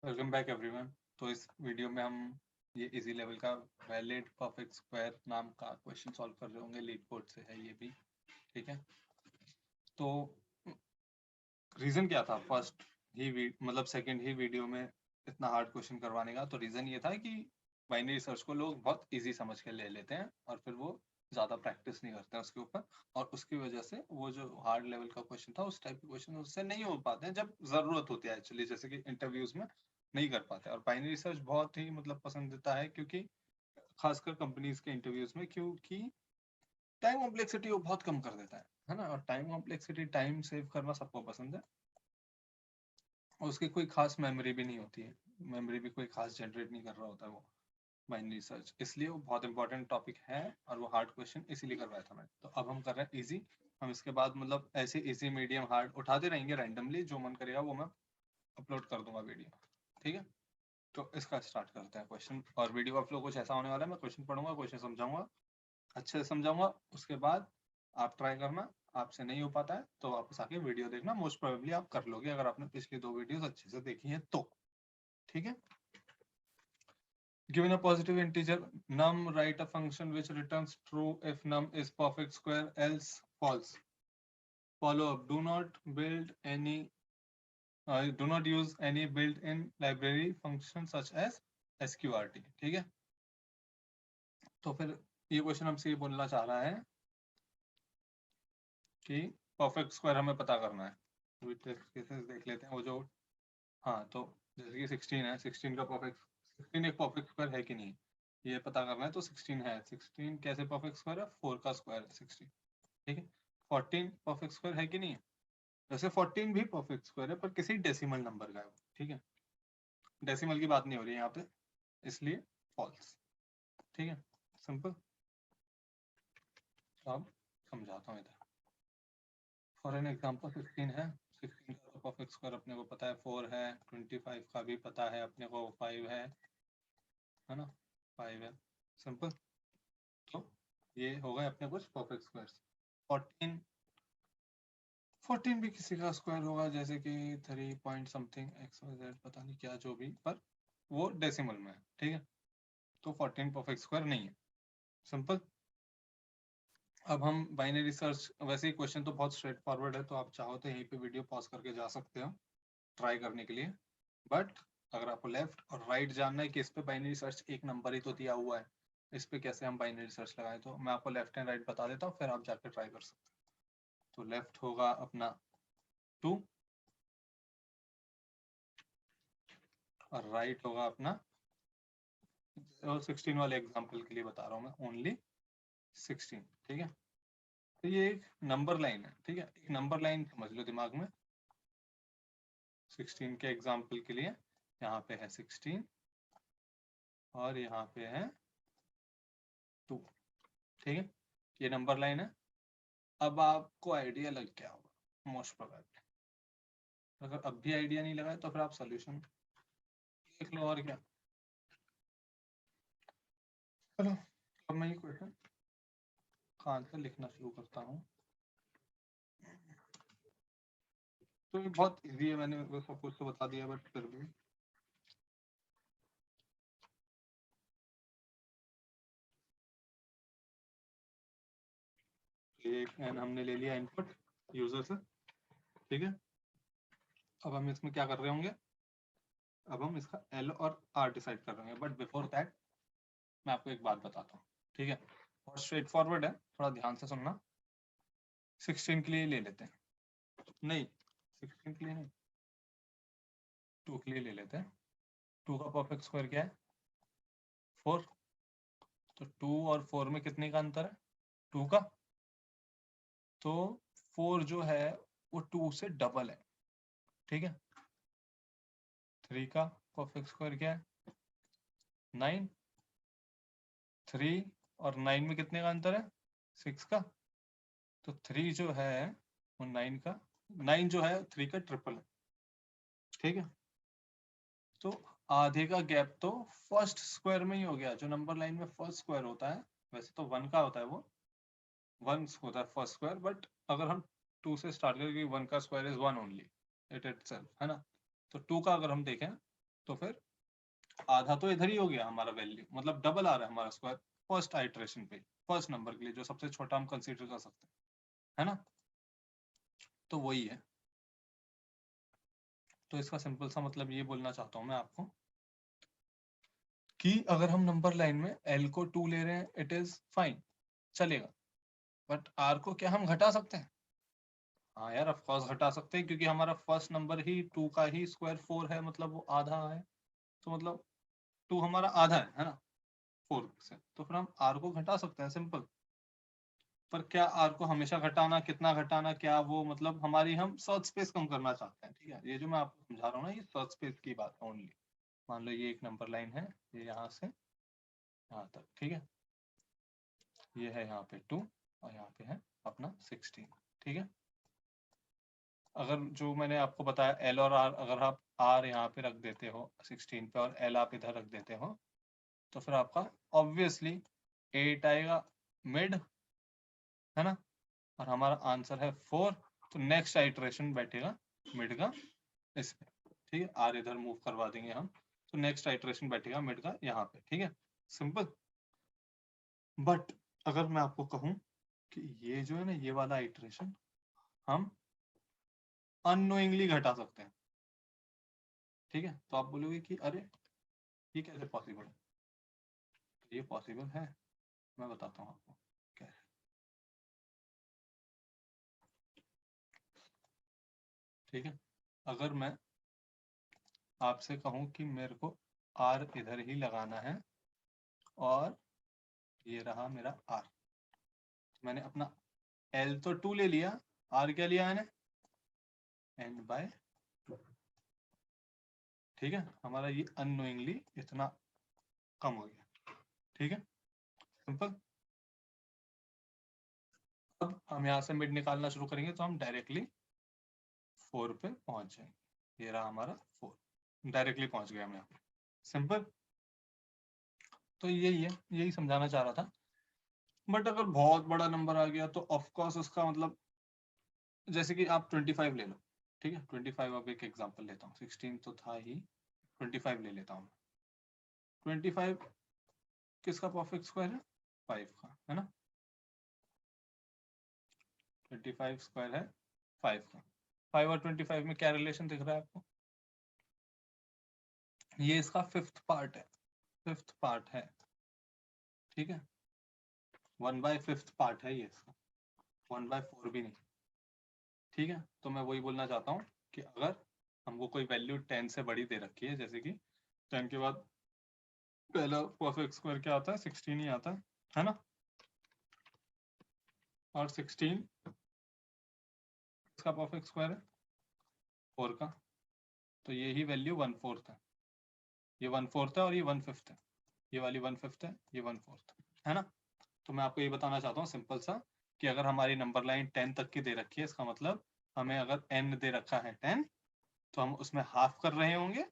Welcome back everyone. तो इस video में हम ये इजी लेवल का वैलिड परफेक्ट स्क्वायर नाम का क्वेश्चन सॉल्व कर रहे होंगे। लीड कोड से है ये भी, ठीक है। तो रीज़न क्या था फर्स्ट ही मतलब सेकंड ही वीडियो में इतना हार्ड क्वेश्चन करवाने का? तो रीज़न ये था कि बाइनरी सर्च को लोग बहुत इजी समझ के ले लेते हैं और फिर वो ज़्यादा प्रैक्टिस नहीं करते हैं उसके ऊपर, और उसकी वजह से वो जो हार्ड लेवल का क्वेश्चन था उस टाइप के क्वेश्चन उससे नहीं हो पाते हैं जब ज़रूरत होती है एक्चुअली, जैसे कि इंटरव्यूज में नहीं कर पाते। और बाइनरी रिसर्च बहुत ही मतलब पसंदीदा है, क्योंकि खासकर कंपनीज के इंटरव्यूज में, क्योंकि टाइम कॉम्प्लेक्सिटी वो बहुत कम कर देता है ना। और टाइम कॉम्प्लेक्सिटी, टाइम सेव करना सबको पसंद है, और उसकी कोई खास मेमोरी भी नहीं होती है, मेमोरी भी कोई खास जनरेट नहीं कर रहा होता है वो बाइनरी सर्च। इसलिए वो बहुत इंपॉर्टेंट टॉपिक है और वो हार्ड क्वेश्चन इसीलिए करवाया था मैं। तो अब हम कर रहे हैं इजी। हम इसके बाद मतलब ऐसे इजी मीडियम हार्ड उठाते रहेंगे रैंडमली, जो मन करेगा वो मैं अपलोड कर दूंगा वीडियो, ठीक है। तो इसका स्टार्ट करते हैं क्वेश्चन। और वीडियो का फ्लो कुछ ऐसा होने वाला है, मैं क्वेश्चन पढ़ूंगा, क्वेश्चन समझाऊंगा, अच्छे से समझाऊंगा, उसके बाद आप ट्राई करना। आपसे नहीं हो पाता है तो वापस आके वीडियो देखना, मोस्ट प्रोबेबली आप कर लोगे अगर आपने पिछली दो वीडियोस अच्छे से देखी हैं तो, ठीक है। Given a positive integer num, write a function which returns true if num is perfect square, else false. Follow up. Do not use any built-in library function such as sqrt, ठीक है। तो फिर ये क्वेश्चन हमसे ये बोलना चाह रहा है कि परफेक्ट स्क्वायर हमें पता करना है। केसेस देख लेते हैं वो जो, हाँ, तो जैसे कि 16 है, 16 का परफेक्ट, 16 एक परफेक्ट स्क्वायर है कि नहीं ये पता करना है। तो 16 है, 16 कैसे परफेक्ट स्क्वायर है? 4 का स्क्वायर है 16, ठीक है। 14 परफेक्ट स्क्वायर है कि नहीं है? वैसे 14 भी परफेक्ट स्क्वायर है पर किसी डेसिमल नंबर का है, ठीक है। डेसिमल की बात नहीं हो रही है यहाँ पे, इसलिए फॉल्स, ठीक है, सिंपल। अब समझाता हूँ इधर। फॉर एन एग्जाम्पल 16 है, 16 का परफेक्ट स्क्वायर अपने को पता है 4 है, 25 का भी पता है अपने को 5 है ना, 5 है, सिंपल। तो ये हो गए अपने कुछ परफेक्ट स्क्वायर्स। 14, 14 भी किसी का स्क्वायर होगा, जैसे कि 3 point something x y z, पता नहीं क्या जो भी, पर वो डेसिमल में है, ठीक है। तो 14 परफेक्ट स्क्वायर नहीं है, सिंपल। अब हम बाइनरी सर्च, वैसे ही क्वेश्चन तो बहुत स्ट्रेट फॉरवर्ड है, तो आप चाहो तो यहीं पे वीडियो पॉज करके जा सकते हो ट्राई करने के लिए। बट अगर आपको लेफ्ट और राइट जानना है कि इस पे बाइनरी सर्च एक नंबर ही तो दिया हुआ है, इस पे कैसे हम बाइनरी सर्च लगाएं, तो मैं आपको लेफ्ट एंड राइट बता देता हूँ, फिर आप जाकर ट्राई कर सकते हो। तो लेफ्ट होगा अपना 2 और राइट होगा अपना, और 16 वाले एग्जाम्पल के लिए बता रहा हूँ मैं, ओनली 16, ठीक है। तो ये एक नंबर लाइन है, ठीक है, एक नंबर लाइन समझ लो दिमाग में। 16 के एग्जाम्पल के लिए यहाँ पे है 16 और यहाँ पे है 2, ठीक है, ये नंबर लाइन है। अब आपको आइडिया लग गया होगा मोस्ट प्रोबेबली। अगर अब भी आइडिया नहीं लगा तो फिर आप सोल्यूशन देख लो, और क्या। चलो अब मैं ये क्वेश्चन का आंसर लिखना शुरू करता हूँ। तो ये बहुत इजी है, मैंने वो सब कुछ तो बता दिया, बट फिर भी ये एन हमने ले लिया इनपुट यूजर से, ठीक है। अब हम इसमें क्या कर रहे होंगे? अब हम इसका एल और आर डिसाइड कर रहे हैं, बट बिफोर दैट मैं आपको एक बात बताता हूँ, ठीक है। बहुत स्ट्रेट फॉरवर्ड है, थोड़ा ध्यान से सुनना। 16 के लिए ले लेते हैं, नहीं 16 के लिए नहीं, 2 के लिए ले लेते हैं। 2 का परफेक्ट स्क्वायर क्या है? 4। तो 2 और 4 में कितने का अंतर है? 2 का। तो 4 जो है वो 2 से डबल है, ठीक है। 3 का परफेक्ट स्क्वायर क्या है? 9। 3 और 9 में कितने का अंतर है? 6 का। तो 3 जो है वो 9 का, 9 जो है 3 का ट्रिपल है, ठीक है। तो आधे का गैप तो फर्स्ट स्क्वायर में ही हो गया, जो नंबर लाइन में फर्स्ट स्क्वायर होता है, वैसे तो 1 का होता है वो, 1 होता है फर्स्ट स्क्वायर, बट अगर हम 2 से स्टार्ट करें, 1 का square is 1 only it itself, है ना। तो 2 का अगर हम देखें तो फिर आधा तो इधर ही हो गया हमारा वैल्यू, मतलब डबल आ रहा है हमारा स्क्वायर फर्स्ट आइटरेशन पे, फर्स्ट नंबर के लिए जो सबसे छोटा हम कंसीडर कर सकते हैं, है ना। तो वही है। तो इसका सिंपल सा मतलब ये बोलना चाहता हूँ मैं आपको कि अगर हम नंबर लाइन में एल को 2 ले रहे हैं, इट इज फाइन, चलेगा। बट आर को क्या हम घटा सकते हैं? हाँ यार, ऑफ कोर्स घटा सकते हैं, क्योंकि हमारा फर्स्ट नंबर ही 2 का ही स्क्वायर 4 है, मतलब वो आधा है। तो मतलब 2 हमारा आधा है ना 4 से, तो फिर हम आर को घटा सकते हैं, सिंपल। पर क्या आर को हमेशा घटाना, कितना घटाना, क्या वो मतलब हमारी, हम सर्च स्पेस कम करना चाहते हैं, ठीक है। ये जो मैं आपको समझा रहा हूँ ना, ये सर्च स्पेस की बात है ओनली। मान लो ये एक नंबर लाइन है, ये यहाँ से यहाँ तक, ठीक है। ये है यहाँ पे 2 और यहाँ पे है अपना 16, ठीक है। अगर जो मैंने आपको बताया एल और आर, अगर आप आर यहाँ पे रख देते हो 16 पे और एल आप इधर रख देते हो, तो फिर आपका ऑब्वियसली 8 आएगा मिड, है ना। और हमारा आंसर है 4, तो नेक्स्ट आइटरेशन बैठेगा मिड का इस पे, ठीक है। आर इधर मूव करवा देंगे हम, तो नेक्स्ट आइटरेशन बैठेगा मिड का यहाँ पे, ठीक है, सिंपल। बट अगर मैं आपको कहूँ कि ये जो है ना, ये वाला आइटरेशन हम अननोइंगली घटा सकते हैं, ठीक है। तो आप बोलोगे कि अरे ये कैसे पॉसिबल है? ये पॉसिबल है, मैं बताता हूँ आपको क्या है, ठीक है। अगर मैं आपसे कहूँ कि मेरे को आर इधर ही लगाना है और ये रहा मेरा आर, मैंने अपना एल तो 2 ले लिया, आर क्या लिया मैंने? n/2, ठीक है। हमारा ये अननोइंगली इतना कम हो गया, ठीक है, सिंपल। अब हम यहाँ से मिड निकालना शुरू करेंगे, तो हम डायरेक्टली 4 पे पहुंच जाएंगे। ये रहा हमारा 4, डायरेक्टली पहुंच गए हम यहाँ पे, सिंपल। तो यही है, यही समझाना चाह रहा था। बट अगर बहुत बड़ा नंबर आ गया तो ऑफ कोर्स उसका मतलब, जैसे कि आप 25 ले लो, ठीक है। 25, अब एक एग्जांपल लेता हूँ, 16 तो था ही, 25 ले लेता हूँ। 25 किसका परफेक्ट स्क्वायर है? 5 का, है ना। 25 स्क्वायर है 5 का। 5 और 25 में क्या रिलेशन दिख रहा है आपको? ये इसका फिफ्थ पार्ट है, फिफ्थ पार्ट है, ठीक है। 1/5 पार्ट है ये इसका, 1/4 भी नहीं, ठीक है। तो मैं वही बोलना चाहता हूँ कि अगर हमको कोई वैल्यू 10 से बड़ी दे रखी है, जैसे कि 10 के बाद पहला परफेक्ट स्क्वायर क्या आता है? 16 ही आता है ना। और 16 इसका परफेक्ट स्क्वायर है 4 का, तो ये ही वैल्यू 1/4 है, ये 1/4 है और ये 1/5 है, ये वाली 1/5 है, ये 1/4 है ना। तो मैं आपको ये बताना चाहता हूँ सिंपल सा, कि अगर हमारी नंबर लाइन 10 तक की दे रखी है, इसका मतलब हमें अगर n दे रखा है 10, तो हम उसमें हाफ कर रहे होंगे।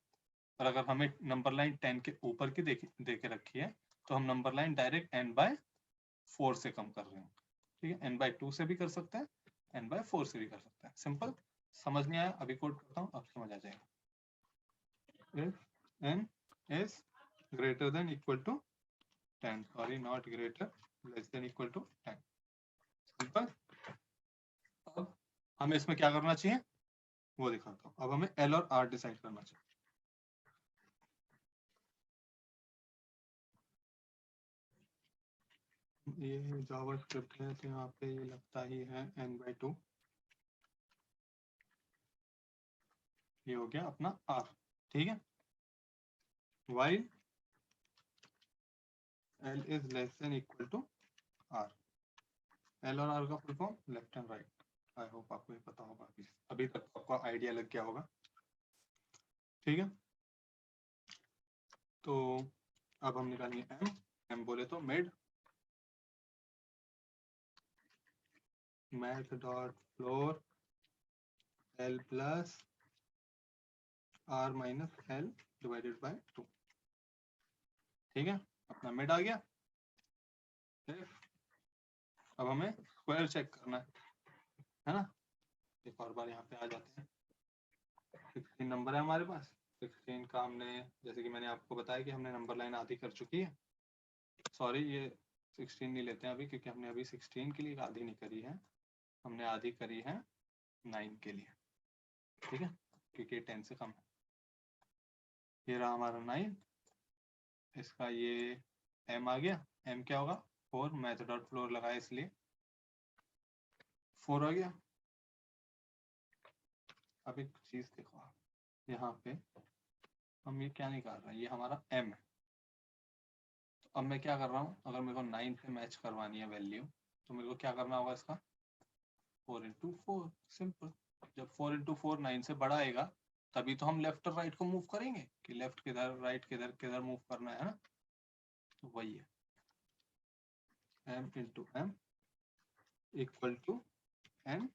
और अगर हमें नंबर लाइन 10 के ऊपर की दे के रखी है, तो हम नंबर लाइन डायरेक्ट n/4 से कम कर रहे हैं, ठीक है। n/2 से भी कर सकते हैं, n/4 से भी कर सकते हैं, सिंपल। समझ नहीं आया? अभी कोड करता हूँ, अब समझ आ जाएगा। if n is greater than equal to 10, sorry, not greater, less than equal to 10, simple. अब हमें इसमें क्या करना चाहिए वो दिखाता हूँ। अब हमें एल और आर डिसाइड करना चाहिए। ये जावा स्क्रिप्ट है, तो यहाँ पे ये लगता ही है n/2, ये हो गया अपना r, ठीक है। while l is less than equal to r, l और r का full form left and right. I hope आपको ये पता होगा, अभी तक आपको आइडिया लग गया होगा, ठीक है। तो अब हम निकालेंगे m, m बोले तो mid, math dot floor l plus r minus l divided by 2, ठीक है। अपना मिड आ गया, ठीक? अब हमें स्क्वायर चेक करना है ना। एक और बार यहाँ पे आ जाते हैं, 16 नंबर है हमारे पास, 16 का हमने, जैसे कि मैंने आपको बताया कि हमने नंबर लाइन आधी कर चुकी है। सॉरी, ये 16 नहीं लेते हैं अभी, क्योंकि हमने अभी 16 के लिए आधी नहीं करी है, हमने आधी करी है 9 के लिए, ठीक है, क्योंकि 10 से कम है। ये रहा हमारा 9, इसका ये m आ गया, m क्या होगा 4, मैथ डॉट फ्लोर लगाया इसलिए 4 आ गया। अब एक चीज देखो आप, यहाँ पे हम ये क्या निकाल रहे हैं, ये हमारा m है। तो अब मैं क्या कर रहा हूँ, अगर मेरे को 9 से मैच करवानी है वैल्यू, तो मेरे को क्या करना होगा, इसका 4 into 4, सिंपल। जब 4 into 4 9 से बड़ा आएगा, तभी तो हम लेफ्ट और राइट को मूव करेंगे, कि लेफ्ट किधर राइट किधर किधर मूव करना है ना। तो वही है, m into m equal to n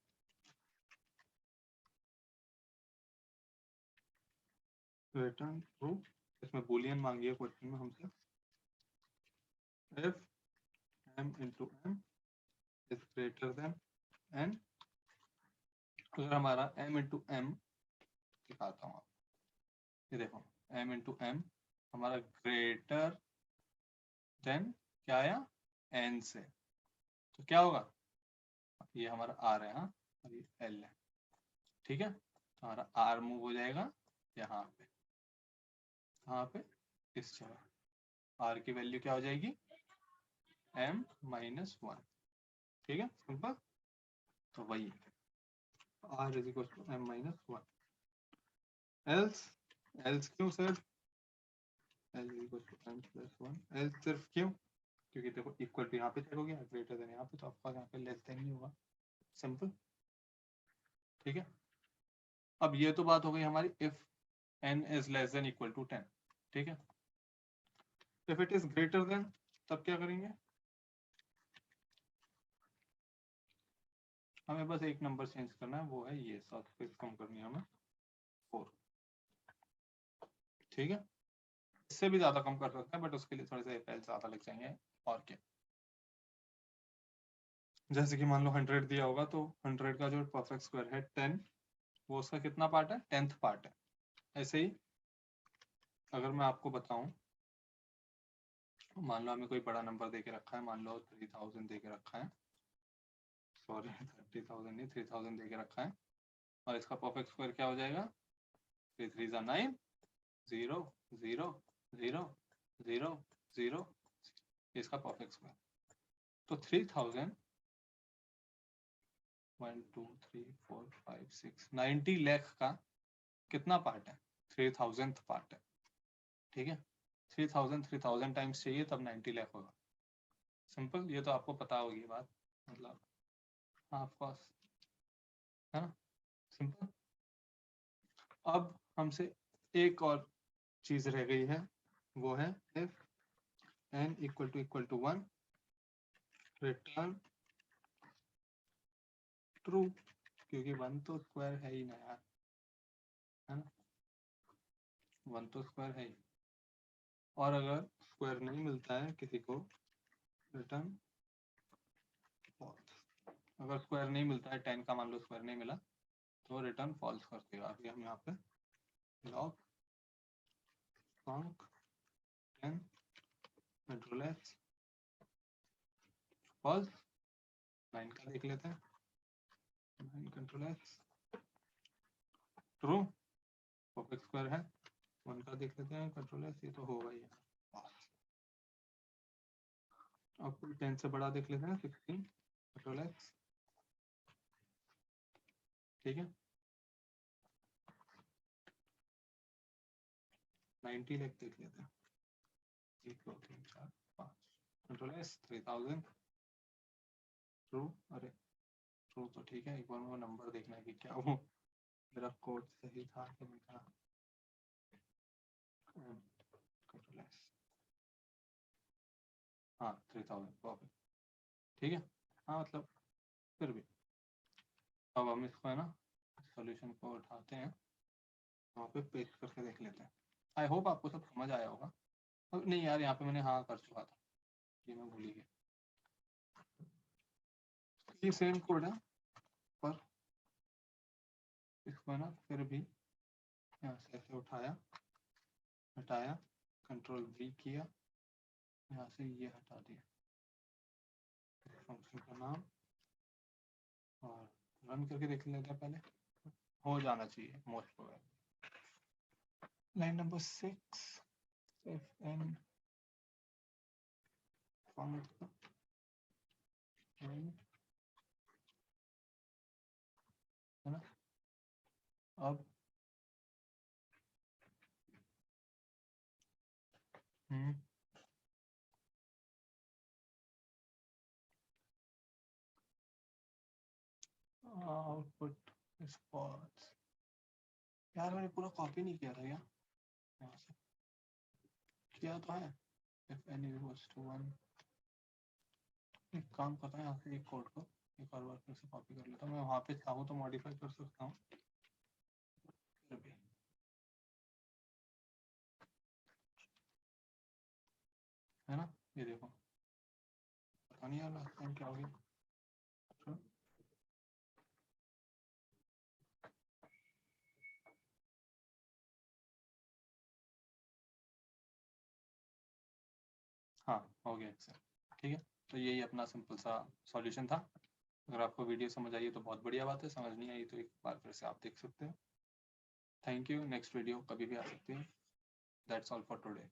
return true. इसमें बुलियन मांगी है क्वेश्चन में हमसे, if m into m is greater than n। अगर हमारा m into m, दिखाता हूँ, ये देखो m into m हमारा ग्रेटर देन क्या आया, n से, तो क्या होगा, ये हमारा r है, हाँ, और ये l है, ठीक है। तो हमारा r मूव हो जाएगा यहाँ पे, यहाँ पे इस जगह r की वैल्यू क्या हो जाएगी, m माइनस 1, ठीक है, सिंपल। तो वही r is equal to m minus 1, else क्यों sir, l is equal to m plus 1, else सिर्फ क्यों, क्योंकि देखो इक्वल टू यहाँ पे चेक हो गया, ग्रेटर देन यहाँ पे, तो आपका यहाँ पे लेस देन ही होगा, सिंपल, ठीक है। अब ये तो बात हो गई हमारी if n is less than equal to 10, ठीक है। If it is greater than, तब क्या करेंगे, हमें बस एक नंबर चेंज करना है, वो है ये 7 से कम करनी है हमें 4, ठीक है। इससे भी ज्यादा कम कर सकते हैं, बट उसके लिए थोड़े से पहले ज्यादा लग जाएंगे, और क्या, जैसे कि मान लो 100 दिया होगा, तो 100 का जो परफेक्ट स्क्वायर है 10, वो उसका कितना पार्ट है, 10th पार्ट है। ऐसे ही अगर मैं आपको बताऊं, मान लो हमें कोई बड़ा नंबर दे के रखा है, मान लो 3000 दे के रखा है, सॉरी 30,000 नहीं, 3000 दे के रखा है, और इसका परफेक्ट स्क्वायर क्या हो जाएगा, 3 3 9, 0 0 0 0 0, इसका परफेक्ट स्क्वायर। तो 3000 1 2 3 4 5 6 90 लाख का कितना पार्ट है, 3000th पार्ट है, ठीक है। 3000 टाइम्स चाहिए तब 90 लाख होगा, सिंपल। ये तो आपको पता होगी बात, मतलब ऑफ कोर्स, है ना, सिंपल। अब हमसे एक और चीज रह गई है, वो है if n equal to 1 return true, क्योंकि 1 तो स्क्वायर है ही ना यार, है ना, 1 तो स्क्वायर है ही। और अगर स्क्वायर नहीं मिलता है किसी को, रिटर्न फॉल्स। अगर स्क्वायर नहीं मिलता है 10 का, मान लो स्क्वायर नहीं मिला, तो रिटर्न फॉल्स कर देगा। अभी हम यहाँ पे लॉग कांक 10 कंट्रोल एस फॉल्स, 9 का देख लेते हैं, 9 control S true, perfect square है, 1 का देख लेते हैं, कंट्रोल एस, ये तो होगा ही। अब 10 से बड़ा देख लेते हैं, 16 कंट्रोल एस, ठीक है। 90 लाख देख लेते हैं, 1 2 3 4 5, कंट्रोल एस 3000 ट्रू। अरे ट्रू तो ठीक है, एक बार वो नंबर देखना है कि क्या वो मेरा कोड सही था कि नहीं था, कंट्रोल एस, हाँ 3000 परफेक्ट, ठीक है। हाँ मतलब फिर भी अब हम इसको है ना, सॉल्यूशन को उठाते हैं, वहाँ पे पेस्ट करके देख लेते हैं। आई होप आपको सब समझ आया होगा। नहीं यार, यहाँ पे मैंने हाँ कर चुका था, ये मैं भूल ही गया। ये सेम कोड है, पर इसको है ना फिर भी यहाँ से ऐसे उठाया, हटाया, कंट्रोल V किया, यहाँ से ये हटा दिया फंक्शन का नाम, और रन करके देख लेते हैं पहले, हो जाना चाहिए most probably. Line number 6, fn function है ना। अब आउटपुट इज फॉल्स। यार मैंने पूरा कॉपी नहीं किया था क्या, यहाँ से किया तो है। if n equals to 1, एक काम करता हूँ यहाँ से एक कोड को एक और बार फिर से कॉपी कर लेता हूँ। मैं वहाँ पे चाहूँ तो मॉडिफाई कर सकता हूँ, फिर भी है ना। ये देखो, पता नहीं यार लास्ट टाइम क्या हो गया। अच्छा, हाँ हो गया सर, ठीक है। तो यही अपना सिंपल सा सॉल्यूशन था। अगर आपको वीडियो समझ आई तो बहुत बढ़िया बात है, समझ नहीं आई तो एक बार फिर से आप देख सकते हो। थैंक यू, नेक्स्ट वीडियो कभी भी आ सकती है। That's all for today.